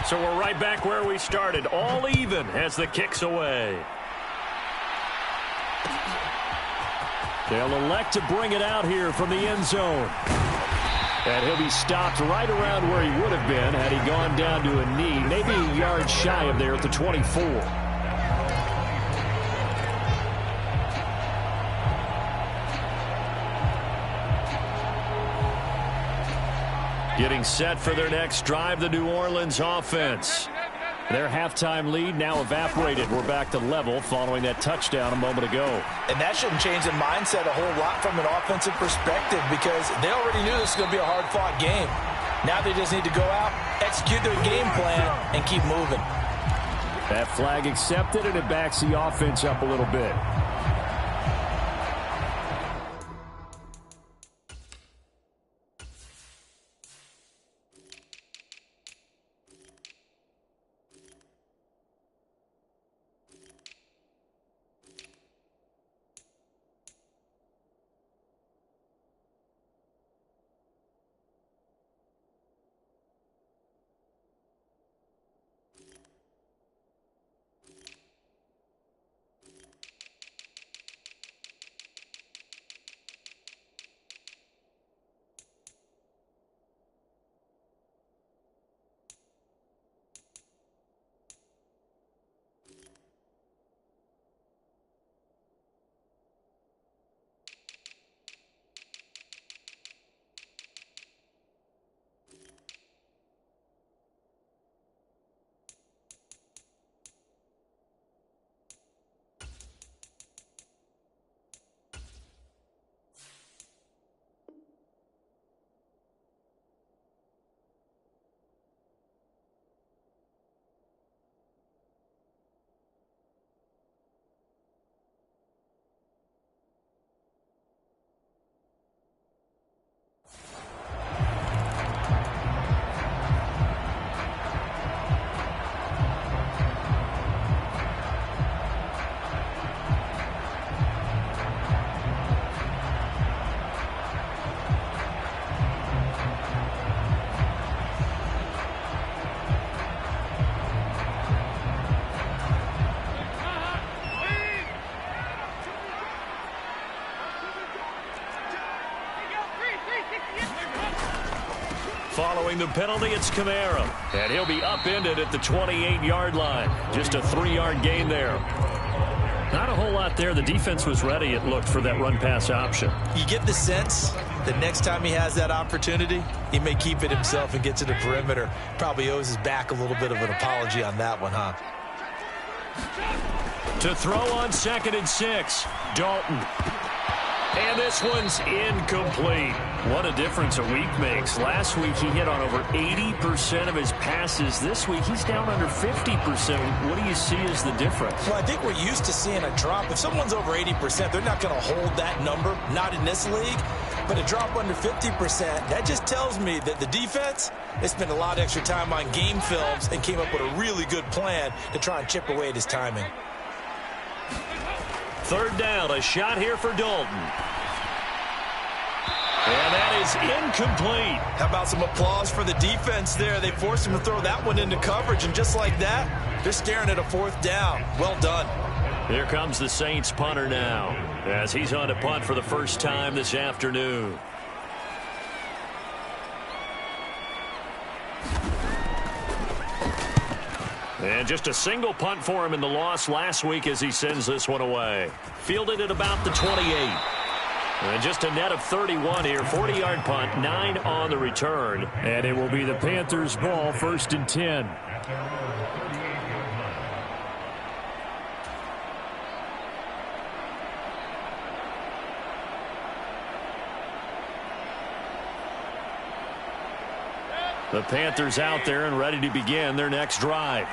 So we're right back where we started, all even as the kick's away. They'll elect to bring it out here from the end zone. And he'll be stopped right around where he would have been had he gone down to a knee, maybe a yard shy of there at the 24. Getting set for their next drive, the New Orleans offense. Their halftime lead now evaporated. We're back to level following that touchdown a moment ago. And that shouldn't change the mindset a whole lot from an offensive perspective because they already knew this was going to be a hard-fought game. Now they just need to go out, execute their game plan, and keep moving. That flag accepted, and it backs the offense up a little bit. Following the penalty, it's Kamara. And he'll be upended at the 28-yard line. Just a 3-yard gain there. Not a whole lot there. The defense was ready, it looked, for that run-pass option. You get the sense that next time he has that opportunity, he may keep it himself and get to the perimeter. Probably owes his back a little bit of an apology on that one, huh? To throw on 2nd and 6, Dalton. And this one's incomplete. What a difference a week makes. Last week he hit on over 80% of his passes. This week he's down under 50%. What do you see as the difference? Well, I think we're used to seeing a drop. If someone's over 80%, they're not going to hold that number, not in this league. But a drop under 50%, that just tells me that the defense, they spent a lot of extra time on game films and came up with a really good plan to try and chip away at his timing. 3rd down, a shot here for Dalton. And that is incomplete. How about some applause for the defense there? They forced him to throw that one into coverage, and just like that, they're staring at a 4th down. Well done. Here comes the Saints punter now, as he's on to punt for the first time this afternoon. And just a single punt for him in the loss last week as he sends this one away. Fielded at about the 28. And just a net of 31 here. 40-yard punt, 9 on the return. And it will be the Panthers' ball, 1st and 10. The Panthers out there and ready to begin their next drive.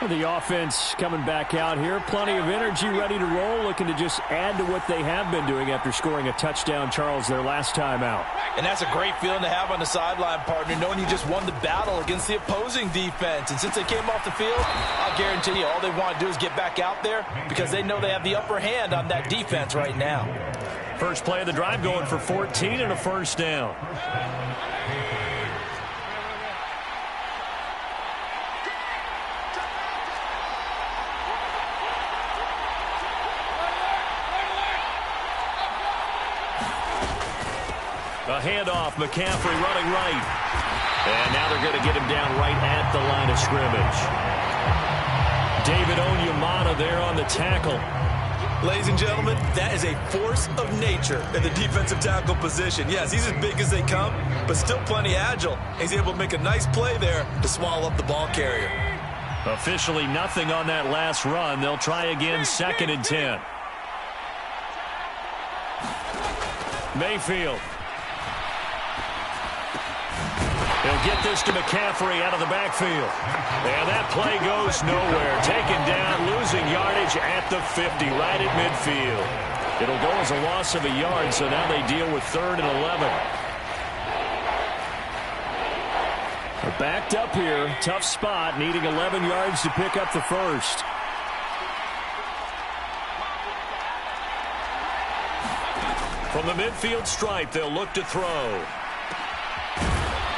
The offense coming back out here. Plenty of energy, ready to roll, looking to just add to what they have been doing after scoring a touchdown, Charles, their last time out. And that's a great feeling to have on the sideline, partner, knowing you just won the battle against the opposing defense. And since they came off the field, I'll guarantee you all they want to do is get back out there because they know they have the upper hand on that defense right now. First play of the drive going for 14 and a first down. A handoff, McCaffrey running right. And now they're going to get him down right at the line of scrimmage. David Onyemata there on the tackle. Ladies and gentlemen, that is a force of nature in the defensive tackle position. Yes, he's as big as they come, but still plenty agile. He's able to make a nice play there to swallow up the ball carrier. Officially nothing on that last run. They'll try again, 2nd and 10. Mayfield. He'll get this to McCaffrey out of the backfield. And that play goes nowhere. Taken down, losing yardage at the 50, right at midfield. It'll go as a loss of a yard, so now they deal with 3rd and 11. They're backed up here. Tough spot, needing 11 yards to pick up the first. From the midfield stripe, they'll look to throw.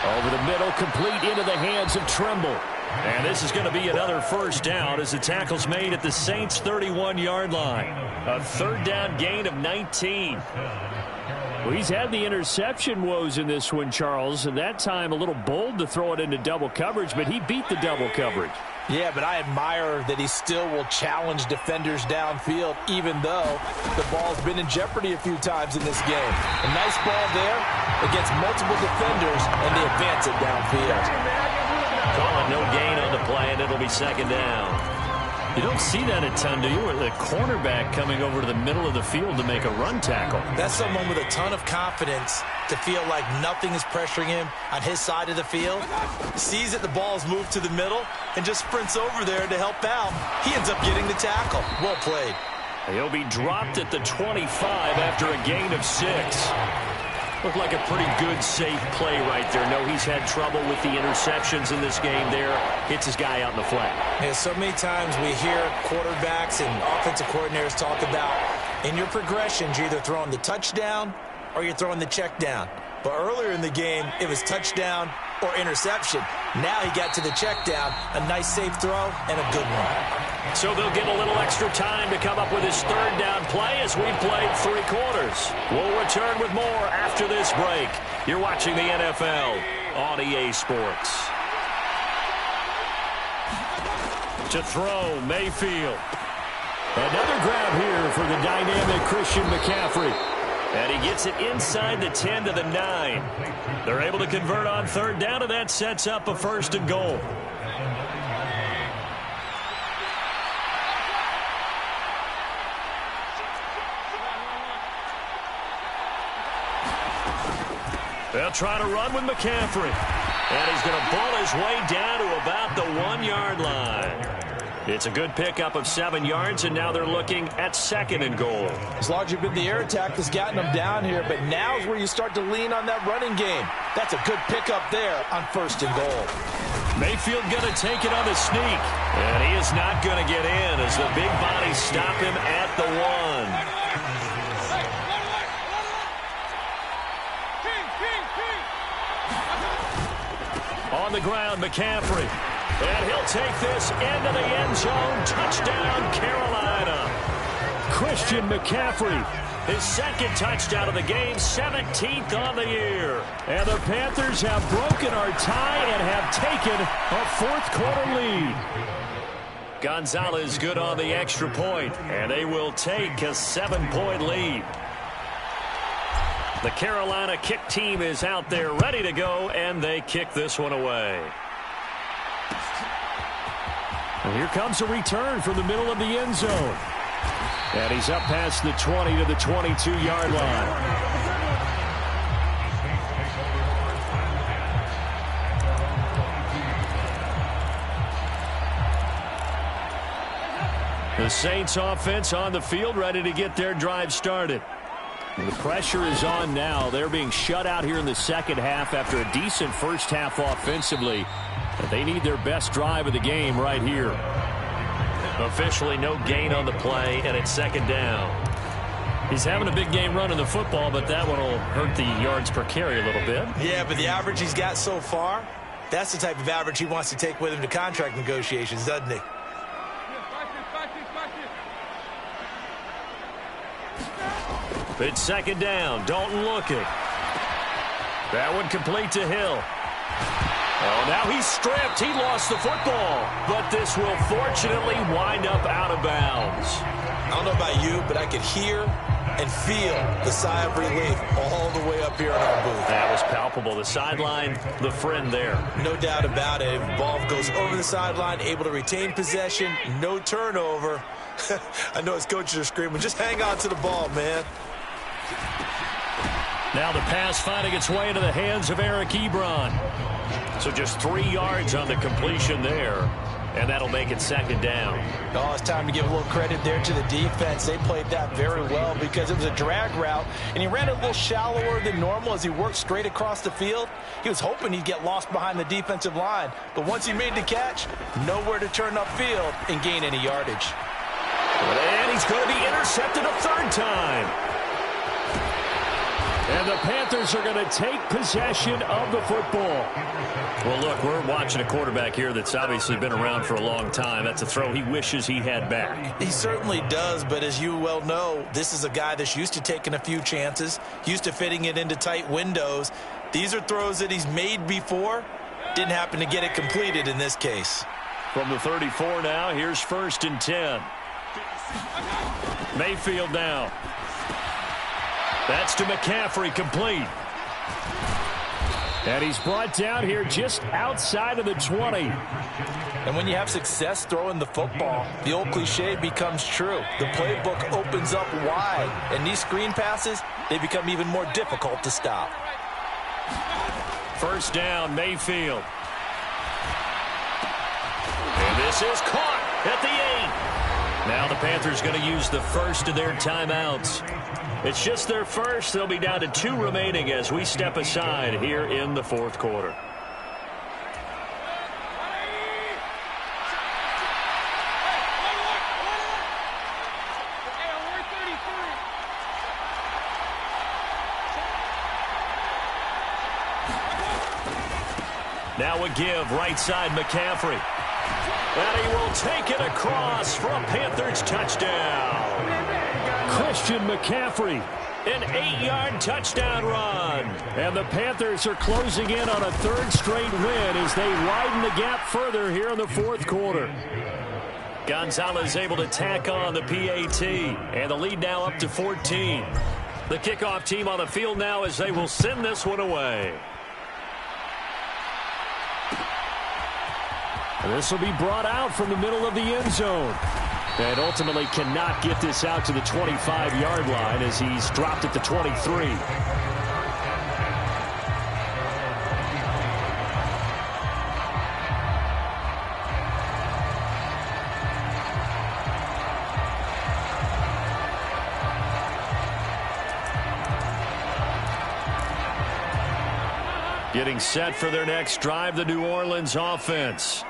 Over the middle, complete into the hands of Trimble. And this is going to be another first down as the tackle's made at the Saints' 31-yard line. A 3rd down gain of 19. Well, he's had the interception woes in this one, Charles, and that time a little bold to throw it into double coverage, but he beat the double coverage. Yeah, but I admire that he still will challenge defenders downfield, even though the ball's been in jeopardy a few times in this game. A nice ball there against multiple defenders, and they advance it downfield. Calling no gain on the play, and it'll be 2nd down. You don't see that a ton, do you? Or the cornerback coming over to the middle of the field to make a run tackle. That's someone with a ton of confidence to feel like nothing is pressuring him on his side of the field. Sees that the ball's moved to the middle and just sprints over there to help out. He ends up getting the tackle. Well played. He'll be dropped at the 25 after a gain of 6. Looked like a pretty good, safe play right there. No, he's had trouble with the interceptions in this game there. Hits his guy out in the flat. Yeah, so many times we hear quarterbacks and offensive coordinators talk about in your progressions, you're either throwing the touchdown or you're throwing the check down. But earlier in the game, it was touchdown or interception. Now he got to the check down, a nice safe throw, and a good one. So they'll get a little extra time to come up with his 3rd down play as we've played 3 quarters. We'll return with more after this break. You're watching the NFL on EA Sports. To throw, Mayfield. Another grab here for the dynamic Christian McCaffrey. And he gets it inside the 10 to the 9. They're able to convert on 3rd down, and that sets up a 1st and goal. They'll try to run with McCaffrey. And he's going to ball his way down to about the 1-yard line. It's a good pickup of 7 yards, and now they're looking at 2nd and goal. It's largely been the air attack that's gotten them down here, but now is where you start to lean on that running game. That's a good pickup there on 1st and goal. Mayfield going to take it on the sneak. And he is not going to get in as the big bodies stop him at the 1. On the ground, McCaffrey. And he'll take this into the end zone. Touchdown, Carolina. Christian McCaffrey. His second touchdown of the game, 17th on the year. And the Panthers have broken our tie and have taken a fourth-quarter lead. Gonzalez good on the extra point, and they will take a 7-point lead. The Carolina kick team is out there ready to go, and they kick this one away. And here comes a return from the middle of the end zone. And he's up past the 20 to the 22-yard line. The Saints offense on the field, ready to get their drive started. The pressure is on now. They're being shut out here in the second half after a decent first half offensively. And they need their best drive of the game right here. Officially no gain on the play, and it's second down. He's having a big game running the football, but that one will hurt the yards per carry a little bit. Yeah, but the average he's got so far, that's the type of average he wants to take with him to contract negotiations, doesn't he? It's second down. Dalton looking. That one complete to Hill. Oh, now he's stripped. He lost the football. But this will fortunately wind up out of bounds. I don't know about you, but I could hear and feel the sigh of relief all the way up here in our booth. That was palpable. The sideline, the friend there. No doubt about it. Ball goes over the sideline, able to retain possession, no turnover. I know his coaches are screaming, just hang on to the ball, man. Now the pass finding its way into the hands of Eric Ebron. So just 3 yards on the completion there. And that'll make it second down. Oh, it's time to give a little credit there to the defense. They played that very well because it was a drag route, and he ran a little shallower than normal as he worked straight across the field. He was hoping he'd get lost behind the defensive line, but once he made the catch, nowhere to turn upfield and gain any yardage. And he's going to be intercepted a third time. And the Panthers are going to take possession of the football. Well, look, we're watching a quarterback here that's obviously been around for a long time. That's a throw he wishes he had back. He certainly does, but as you well know, this is a guy that's used to taking a few chances, used to fitting it into tight windows. These are throws that he's made before. Didn't happen to get it completed in this case. From the 34 now, here's 1st and 10. Mayfield now. That's to McCaffrey, complete. And he's brought down here just outside of the 20. And when you have success throwing the football, the old cliche becomes true. The playbook opens up wide, and these screen passes, they become even more difficult to stop. First down, Mayfield. And this is caught at the 8. Now the Panthers going to use the first of their timeouts. It's just their first. They'll be down to 2 remaining as we step aside here in the fourth quarter. Now a give, right side McCaffrey. And he will take it across for a Panthers touchdown. Christian McCaffrey. An 8-yard touchdown run. And the Panthers are closing in on a 3rd straight win as they widen the gap further here in the fourth quarter. Gonzalez able to tack on the PAT. And the lead now up to 14. The kickoff team on the field now as they will send this one away. And this will be brought out from the middle of the end zone. And ultimately cannot get this out to the 25-yard line as he's dropped at the 23. Getting set for their next drive, the New Orleans offense.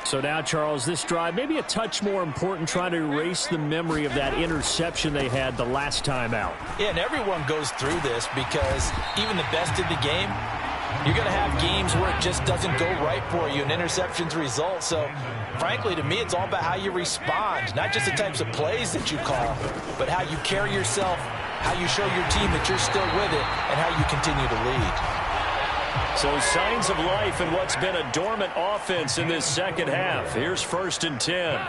So now, Charles, this drive maybe a touch more important, trying to erase the memory of that interception they had the last time out. Yeah, and everyone goes through this because even the best in the game, You're going to have games where it just doesn't go right for you, and interceptions result. So, frankly, to me, it's all about how you respond, not just the types of plays that you call, but how you carry yourself, how you show your team that you're still with it, and how you continue to lead. So signs of life in what's been a dormant offense in this second half. Here's 1st and 10.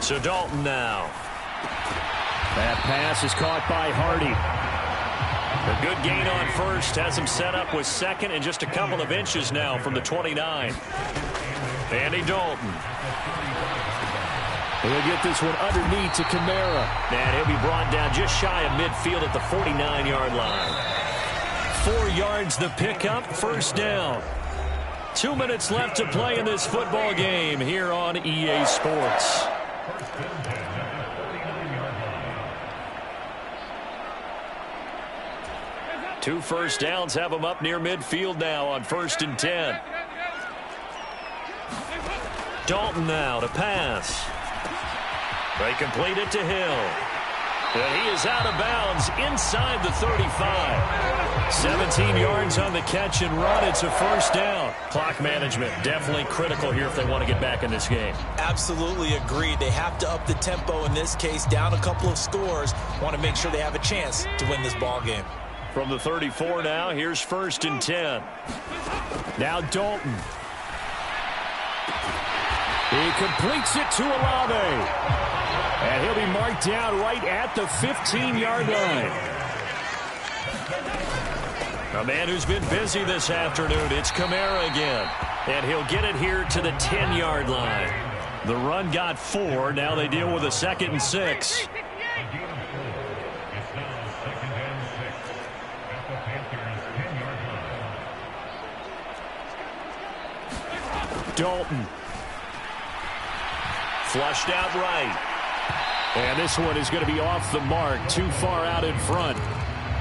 So Dalton now. That pass is caught by Hardy. A good gain on first. Has him set up with second and just a couple of inches now from the 29. Andy Dalton. He'll get this one underneath to Kamara. And he'll be brought down just shy of midfield at the 49-yard line. 4 yards the pickup, 1st down. 2 minutes left to play in this football game here on EA Sports. Two first downs have them up near midfield now on 1st and 10. Dalton now to pass. They complete it to Hill. And he is out of bounds inside the 35. 17 yards on the catch and run. It's a 1st down. Clock management definitely critical here if they want to get back in this game. Absolutely agreed. They have to up the tempo in this case, down a couple of scores. Want to make sure they have a chance to win this ball game. From the 34 now, here's 1st and 10. Now Dalton. He completes it to Olave. And he'll be marked down right at the 15-yard line. A man who's been busy this afternoon, it's Kamara again. And he'll get it here to the 10-yard line. The run got 4. Now they deal with a 2nd and 6. Dalton. Flushed out right. And this one is going to be off the mark, too far out in front.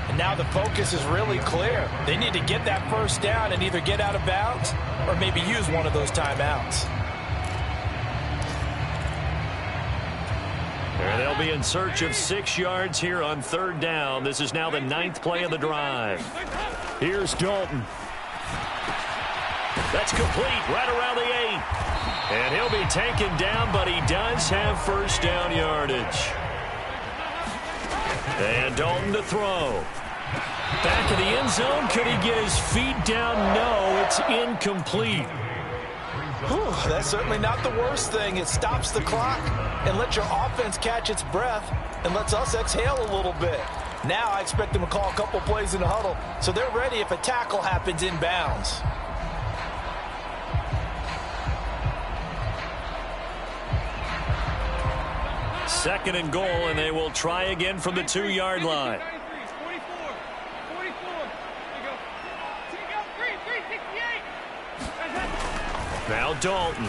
And now the focus is really clear. They need to get that 1st down and either get out of bounds or maybe use one of those timeouts. And they'll be in search of 6 yards here on 3rd down. This is now the 9th play of the drive. Here's Dalton. That's complete right around the 8. And he'll be taken down, but he does have 1st down yardage. And Dalton to throw. Back of the end zone. Could he get his feet down? No, it's incomplete. Whew, that's certainly not the worst thing. It stops the clock and lets your offense catch its breath and lets us exhale a little bit. Now I expect them to call a couple plays in the huddle so they're ready if a tackle happens in bounds. Second and goal, and they will try again from the 2-yard line. Now Dalton.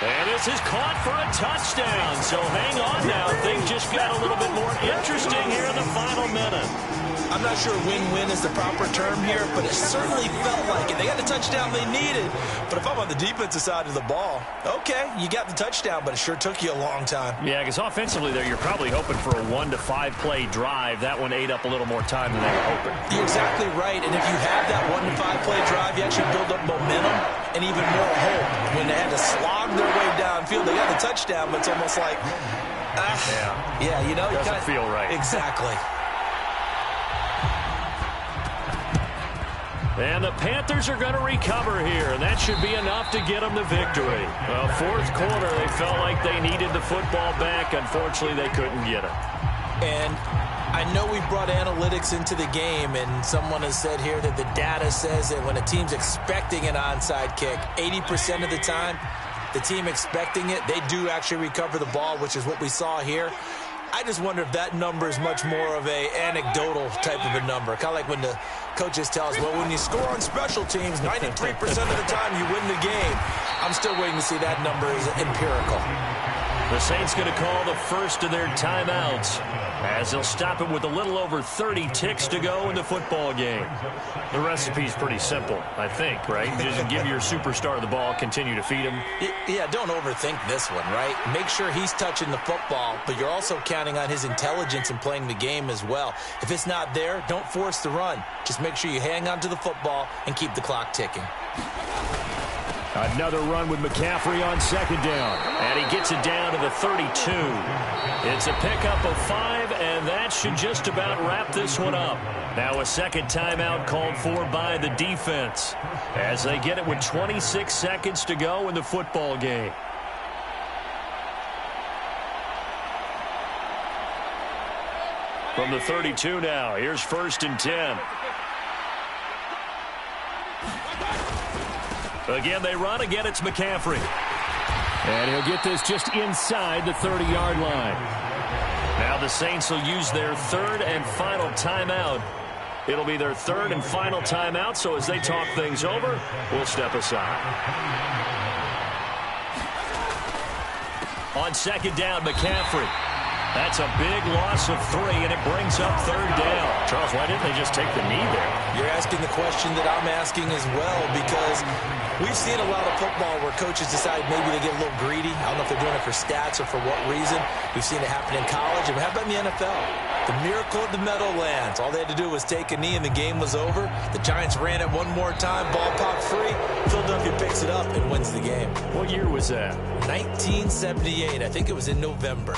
And this is caught for a touchdown. So hang on now. Things just got a little bit more interesting here in the final minute. I'm not sure win-win is the proper term here, but it certainly felt like it. They got the touchdown they needed. But if I'm on the defensive side of the ball, okay, you got the touchdown, but it sure took you a long time. Yeah, because offensively there, you're probably hoping for a 1 to 5 play drive. That one ate up a little more time than they were hoping. You're exactly right. And if you have that 1 to 5 play drive, you actually build up momentum and even more hope. When they had to slog their way downfield, they got the touchdown, but it's almost like, yeah, you know, doesn't feel right. Exactly. And the Panthers are going to recover here, and that should be enough to get them the victory. Well, 4th quarter, they felt like they needed the football back. Unfortunately, they couldn't get it. And I know we brought analytics into the game, and someone has said here that the data says that when a team's expecting an onside kick, 80% of the time, the team expecting it, they do actually recover the ball, which is what we saw here. I just wonder if that number is much more of a anecdotal type of a number. Kind of like when the coaches tell us, well, when you score on special teams, 93% of the time you win the game. I'm still waiting to see that number is empirical. The Saints going to call the first of their timeouts as they'll stop it with a little over 30 ticks to go in the football game. The recipe's pretty simple, I think, right? You just give your superstar the ball, continue to feed him. Yeah, don't overthink this one, right? Make sure he's touching the football, but you're also counting on his intelligence in playing the game as well. If it's not there, don't force the run. Just make sure you hang on to the football and keep the clock ticking. Another run with McCaffrey on second down. And he gets it down to the 32. It's a pickup of 5, and that should just about wrap this one up. Now a second timeout called for by the defense as they get it with 26 seconds to go in the football game. From the 32 now, here's 1st and 10. Again, they run. Again, it's McCaffrey. And he'll get this just inside the 30-yard line. Now the Saints will use their third and final timeout. It'll be their third and final timeout, so as they talk things over, we'll step aside. On second down, McCaffrey. That's a big loss of 3, and it brings up 3rd down. Charles, why didn't they just take the knee there? You're asking the question that I'm asking as well, because we've seen a lot of football where coaches decide maybe they get a little greedy. I don't know if they're doing it for stats or for what reason. We've seen it happen in college, and how about in the NFL? The miracle of the Meadowlands. All they had to do was take a knee, and the game was over. The Giants ran it one more time. Ball popped free. Philadelphia picks it up and wins the game. What year was that? 1978. I think it was in November.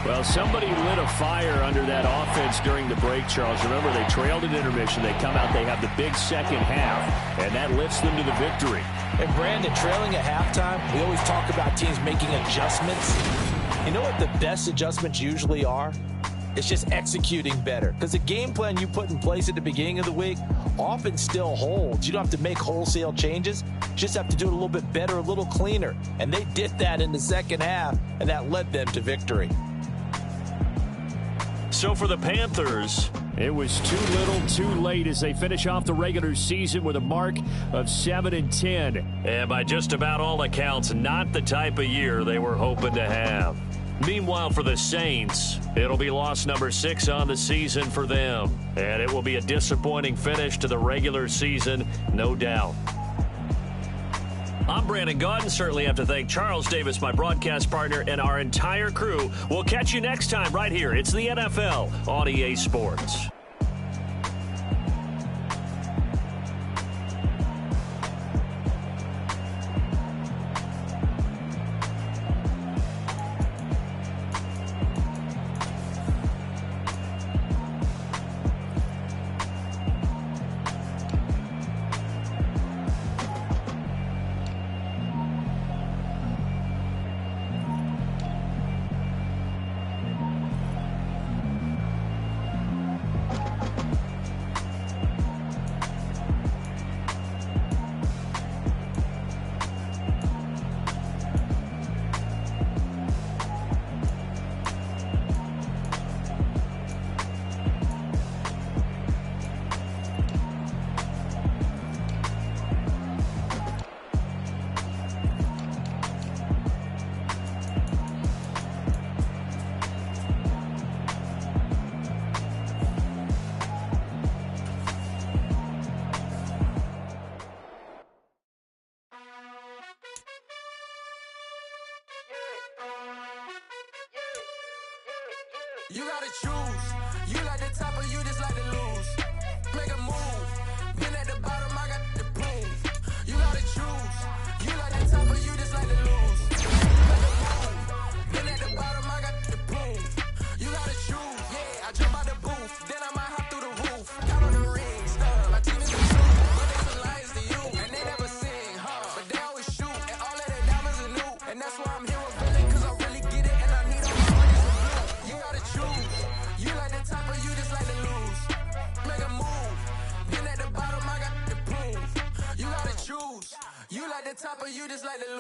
Well, somebody lit a fire under that offense during the break, Charles. Remember, they trailed at intermission. They come out, they have the big second half, and that lifts them to the victory. And Brandon, trailing at halftime, we always talk about teams making adjustments. You know what the best adjustments usually are? It's just executing better. Because the game plan you put in place at the beginning of the week often still holds. You don't have to make wholesale changes. You just have to do it a little bit better, a little cleaner. And they did that in the second half, and that led them to victory. So for the Panthers, it was too little, too late as they finish off the regular season with a mark of 7-10. And by just about all accounts, not the type of year they were hoping to have. Meanwhile, for the Saints, it'll be loss number 6 on the season for them. And it will be a disappointing finish to the regular season, no doubt. I'm Brandon Gaudin. Certainly have to thank Charles Davis, my broadcast partner, and our entire crew. We'll catch you next time right here. It's the NFL on EA Sports. You gotta choose. You like the top or you just like to lose. Make a move. Been at the bottom, I got the proof. You gotta choose. You like the top or you just like to lose. Make a move. Been at the bottom, I got the proof. You gotta choose. Yeah, I jump out the booth. Then I might hop through the roof. Count on the rings. My team is the truth. But they some lies to you. And they never sing, but they always shoot. And all of their diamonds are new. And that's why I'm here with Billy, cause I really get it. And I need all my money from blue. You gotta choose. You like the top or you just like to lose. Make a move. Been at the bottom, I got the proof. You gotta choose. You like the top or you just like to